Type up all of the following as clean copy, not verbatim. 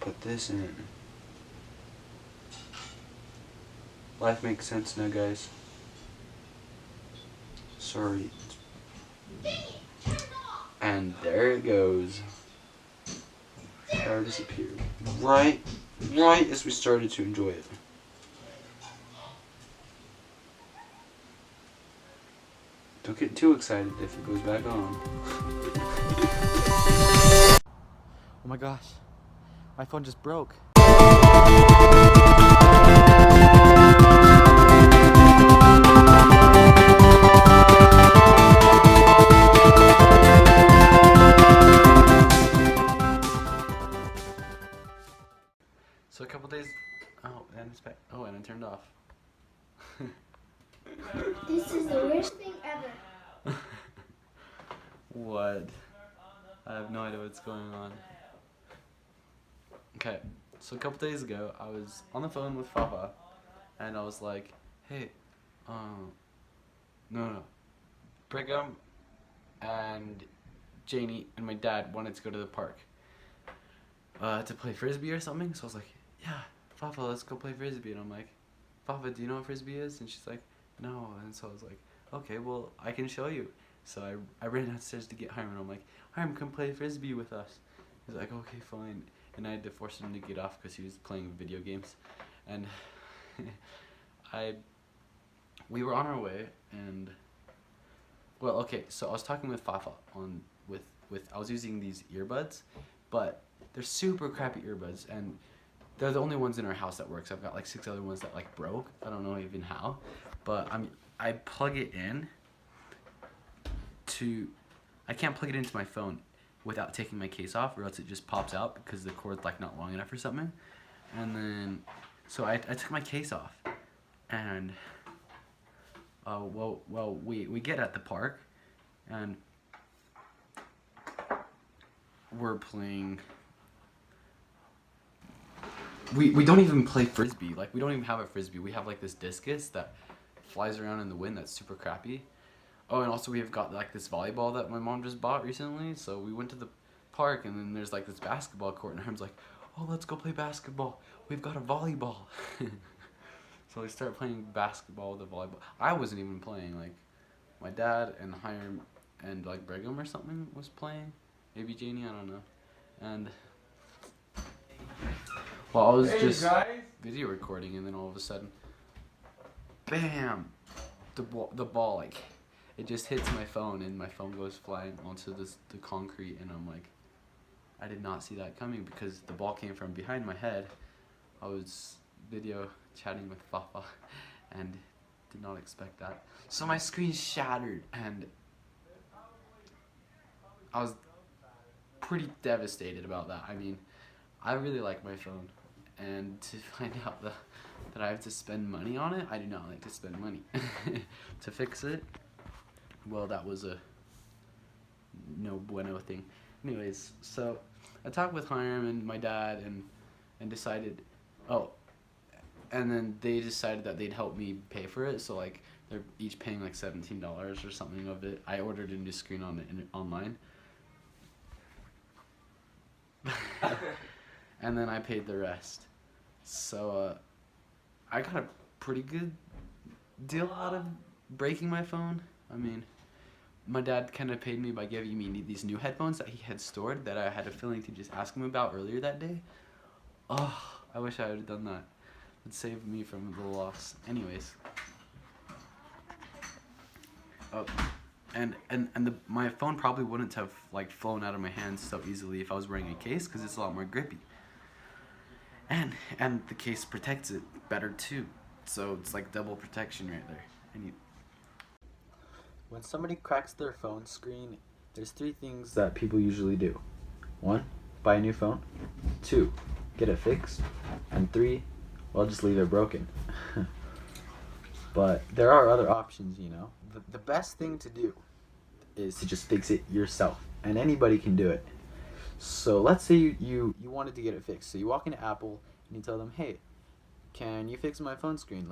put this in. Life makes sense now, guys. Sorry. And there it goes. Power disappeared. Right as we started to enjoy it. Don't get too excited if it goes back on. Oh my gosh, my phone just broke. So a couple days, and it's back. Oh, and it turned off. This is the worst thing ever. What? I have no idea what's going on. Okay, so a couple days ago, I was on the phone with Fafa, and I was like, hey, no. Brigham and Janie and my dad wanted to go to the park to play Frisbee or something, so I was like, yeah, Fafa, let's go play Frisbee. And I'm like, Fafa, do you know what Frisbee is? And she's like, no. And so I was like, okay, well, I can show you. So I ran downstairs to get Hiram, and I'm like, Hiram, come play Frisbee with us. He's like, okay, fine. And I had to force him to get off because he was playing video games. And we were on our way, and, well, okay, so I was talking with Fafa I was using these earbuds, but they're super crappy earbuds, and they're the only ones in our house that works. I've got like 6 other ones that like broke. I don't know even how, but I plug it in I can't plug it into my phone without taking my case off, or else it just pops out because the cord's like not long enough or something. And then, I took my case off, and we get at the park, and we're playing. We don't even play Frisbee. Like, we don't even have a Frisbee. We have like this discus that flies around in the wind that's super crappy. Oh, and also we have got like this volleyball that my mom just bought recently. So we went to the park, and then there's like this basketball court, and Hiram's like, oh, let's go play basketball. We've got a volleyball. So we started playing basketball with a volleyball. I wasn't even playing. Like, my dad and Hiram and like Brigham or something was playing. Maybe Janie, I don't know. And well, I was just video recording, and then all of a sudden, bam! The ball, like, it just hits my phone, and my phone goes flying onto the concrete, and I'm like, I did not see that coming because the ball came from behind my head. I was video chatting with Fafa, and did not expect that. So my screen shattered, and I was pretty devastated about that. I mean, I really like my phone, and to find out that I have to spend money on it, I do not like to spend money to fix it. Well, that was a no bueno thing. Anyways, so I talked with Hiram and my dad, and decided, and then they decided that they'd help me pay for it. So like, they're each paying like $17 or something of it. I ordered a new screen online. And then I paid the rest. So I got a pretty good deal out of breaking my phone. I mean, my dad kind of paid me by giving me these new headphones that he had stored that I had a feeling to just ask him about earlier that day. Oh, I wish I had done that. It saved me from the loss. Anyways. Oh, and my phone probably wouldn't have like flown out of my hands so easily if I was wearing a case, because it's a lot more grippy. And the case protects it better too. So it's like double protection right there. When somebody cracks their phone screen, there's 3 things that people usually do. 1, buy a new phone. 2, get it fixed. And 3, well, just leave it broken. But there are other options, you know. The best thing to do is to just fix it yourself. And anybody can do it. So let's say you wanted to get it fixed. So you walk into Apple and you tell them, hey, can you fix my phone screen?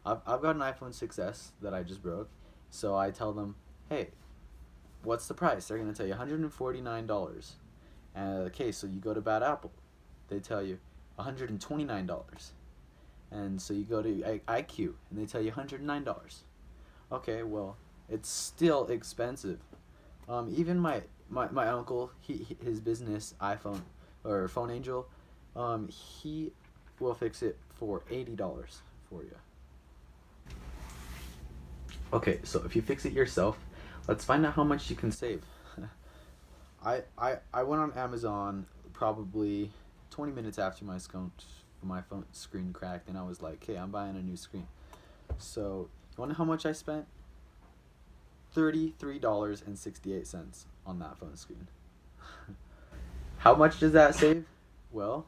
I've got an iPhone 6s that I just broke. So I tell them, hey, what's the price? They're going to tell you $149. Okay, so you go to Bad Apple. they tell you $129. And so you go to IQ and they tell you $109. Okay, well, it's still expensive. Even my uncle, his business, iPhone or Phone Angel, he will fix it for $80 for you. Okay, so if you fix it yourself, let's find out how much you can save. I went on Amazon probably 20 minutes after my phone screen cracked, and I was like, hey, I'm buying a new screen. So, you want to know how much I spent? $33.68 on that phone screen. How much does that save? Well,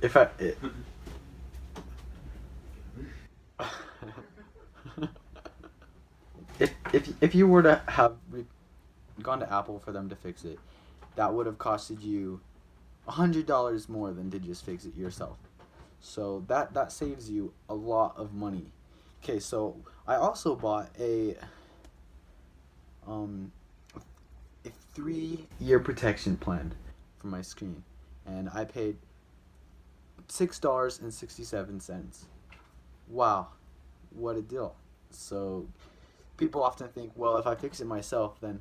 if you were to have gone to Apple for them to fix it, that would have costed you $100 more than to just fix it yourself. So that saves you a lot of money. Okay, so I also bought a 3-year protection plan for my screen, and I paid $6.67. Wow, what a deal. So people often think, well, if I fix it myself, then,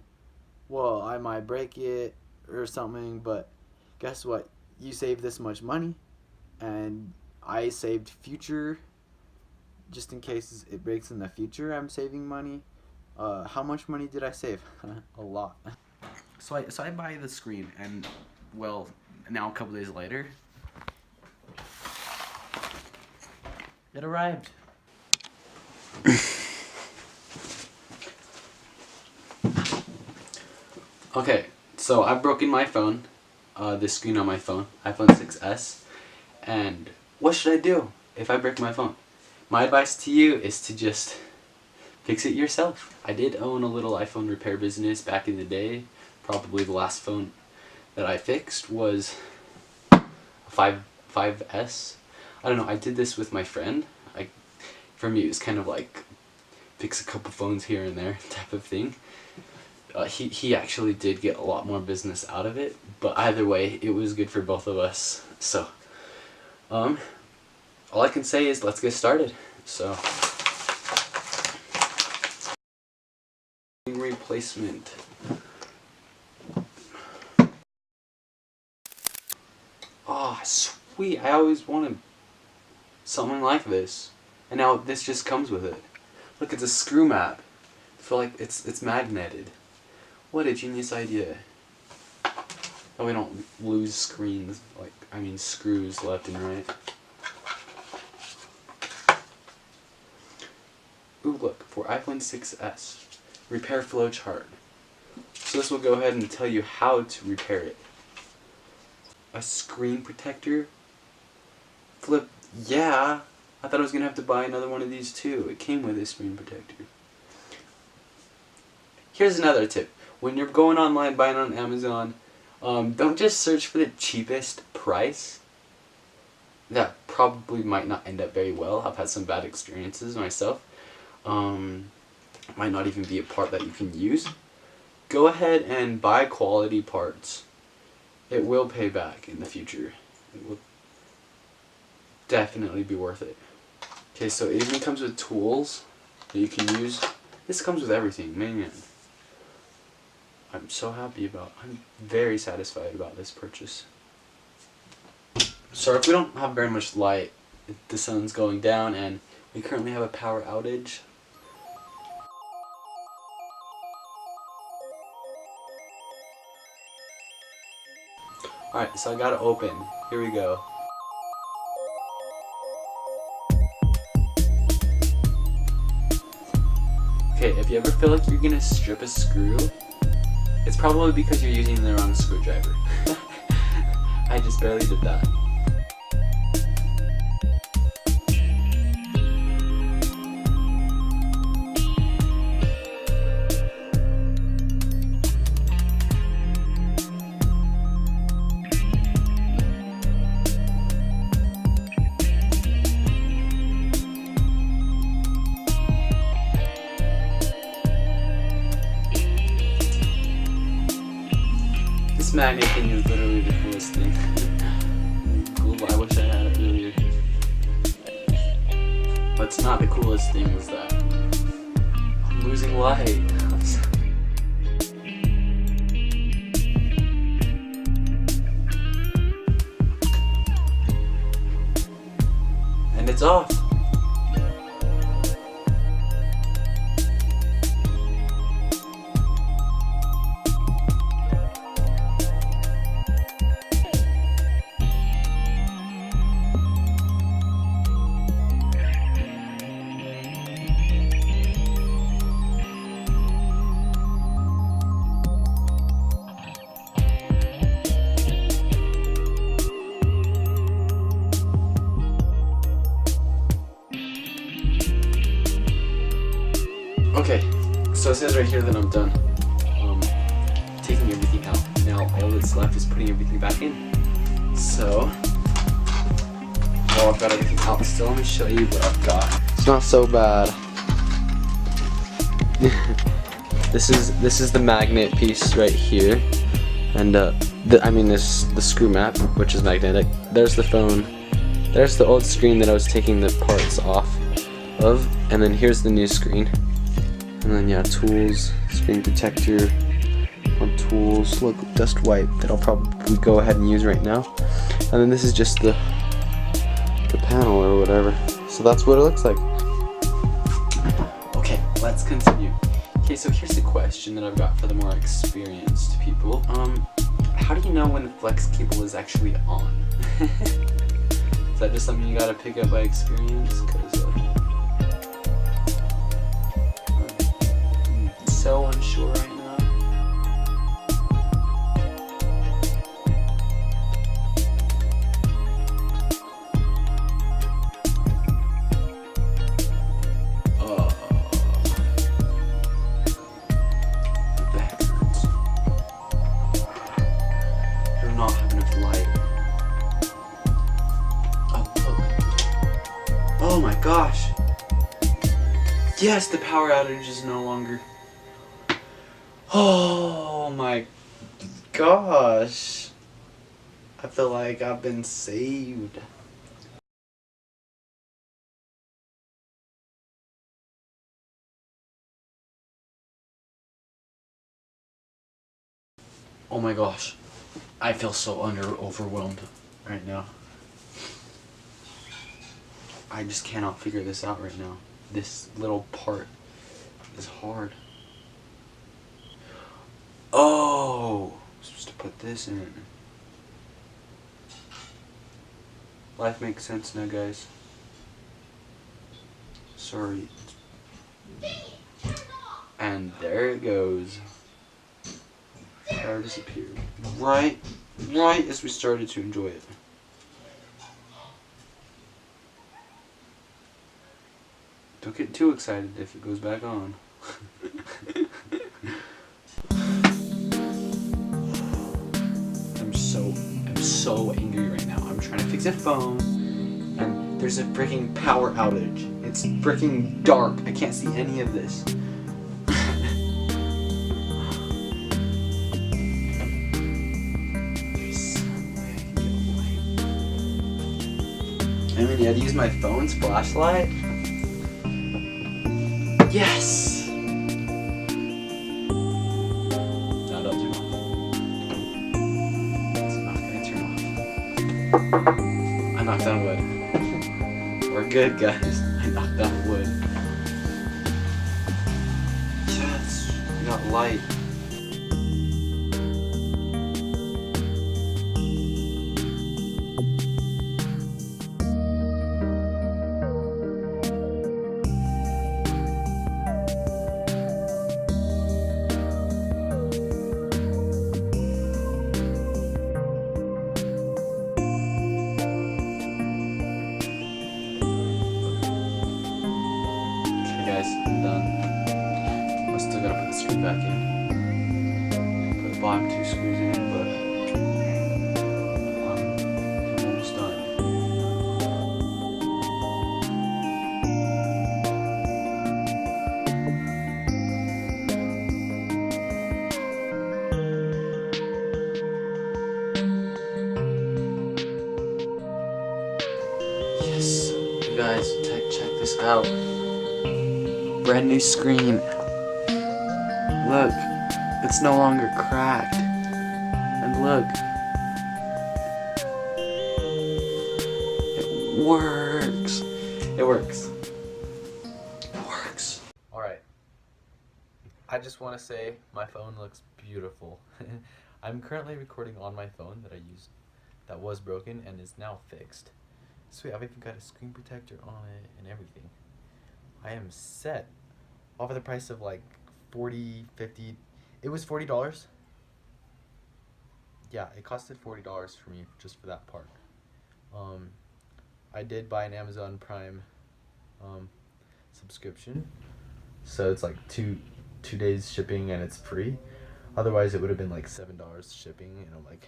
well, I might break it or something, but guess what? You save this much money, and I saved future, just in case it breaks in the future, I'm saving money. How much money did I save? A lot. So I buy the screen, and, well, now a couple days later, it arrived. Okay, so I've broken my phone, the screen on my phone, iPhone 6s, and what should I do if I break my phone? My advice to you is to just fix it yourself. I did own a little iPhone repair business back in the day. Probably the last phone that I fixed was a 5S. I don't know, I did this with my friend. For me, it was kind of like fix a couple phones here and there type of thing. He actually did get a lot more business out of it, but either way, it was good for both of us. So, all I can say is let's get started. So, replacement. Oh, sweet! I always wanted something like this, and now this just comes with it. Look, it's a screw map. I feel like it's magneted. What a genius idea. That we don't lose screens, screws left and right. Ooh, look, for iPhone 6s, repair flow chart. So this will go ahead and tell you how to repair it. A screen protector? Flip, yeah. I thought I was going to have to buy another one of these too. It came with a screen protector. Here's another tip. When you're going online buying on Amazon, don't just search for the cheapest price. That probably might not end up very well. I've had some bad experiences myself. Might not even be a part that you can use. Go ahead and buy quality parts. It will pay back in the future. It will definitely be worth it. Okay, so it even comes with tools that you can use. This comes with everything, man. I'm very satisfied about this purchase. Sorry if we don't have very much light. The sun's going down and we currently have a power outage. Alright, so I got it open. Here we go. Okay, if you ever feel like you're gonna strip a screw, it's probably because you're using the wrong screwdriver. I just barely did that. This magnet thing is literally the coolest thing. Cool, but I wish I had it earlier. What's not the coolest thing is that I'm losing light. And it's off. Okay, so it says right here that I'm done taking everything out. Now all that's left is putting everything back in. So, while I've got everything out still, let me show you what I've got. It's not so bad. This is the magnet piece right here, and this the screw map, which is magnetic. There's the phone. There's the old screen that I was taking the parts off of, and then here's the new screen. And then yeah, tools, screen protector, on tools, look, dust wipe that I'll probably go ahead and use right now. And then this is just the panel or whatever. So that's what it looks like. Okay, let's continue. Okay, so here's the question that I've got for the more experienced people. How do you know when the flex cable is actually on? Is that just something you gotta pick up by experience? 'Cause, so unsure right now. The back hurts. I do not have enough light. Oh my gosh. Yes, the power outage is no longer. Oh my gosh. I feel like I've been saved. Oh my gosh. I feel so overwhelmed right now. I just cannot figure this out right now. This little part is hard. Oh, I'm supposed to put this in. Life makes sense now, guys. Sorry. And there it goes. Power disappeared. Right as we started to enjoy it. Don't get too excited if it goes back on. I'm so angry right now. I'm trying to fix a phone and there's a freaking power outage. It's freaking dark. I can't see any of this. I mean, you had to use my phone's flashlight? Yes! No, don't turn off. It's not gonna turn off. I knocked on wood. We're good, guys. I knocked on wood. Yes! We got light. Guys, I'm done. I'm still gonna put the screw back in. Put the bottom two screws in, but I'm almost done. You guys, check this out. Brand new screen. Look, it's no longer cracked. And look, it works. It works. It works. Alright. I just want to say my phone looks beautiful. I'm currently recording on my phone that was broken and is now fixed. Sweet, I've even got a screen protector on it and everything. I am set. All for the price of like $40, $50. It was $40. Yeah, it costed $40 for me just for that part. I did buy an Amazon Prime subscription, so it's like two days shipping and it's free. Otherwise, it would have been like $7 shipping, and I'm like,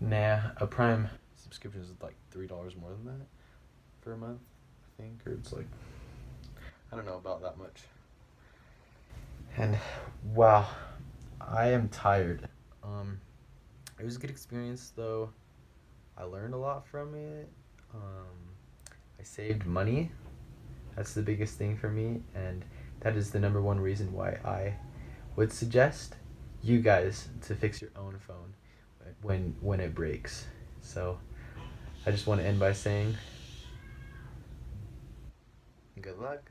nah. A Prime subscription is like $3 more than that for a month, I think, or it's like, I don't know about that much. And wow, I am tired. It was a good experience though. I learned a lot from it. I saved money. That's the biggest thing for me, and that is the number one reason why I would suggest you guys to fix your own phone when it breaks. So I just want to end by saying good luck.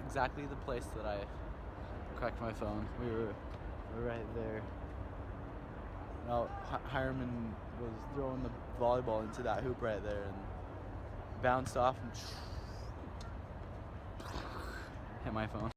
Exactly the place that I cracked my phone. We were right there. Now Hireman was throwing the volleyball into that hoop right there and bounced off and hit my phone.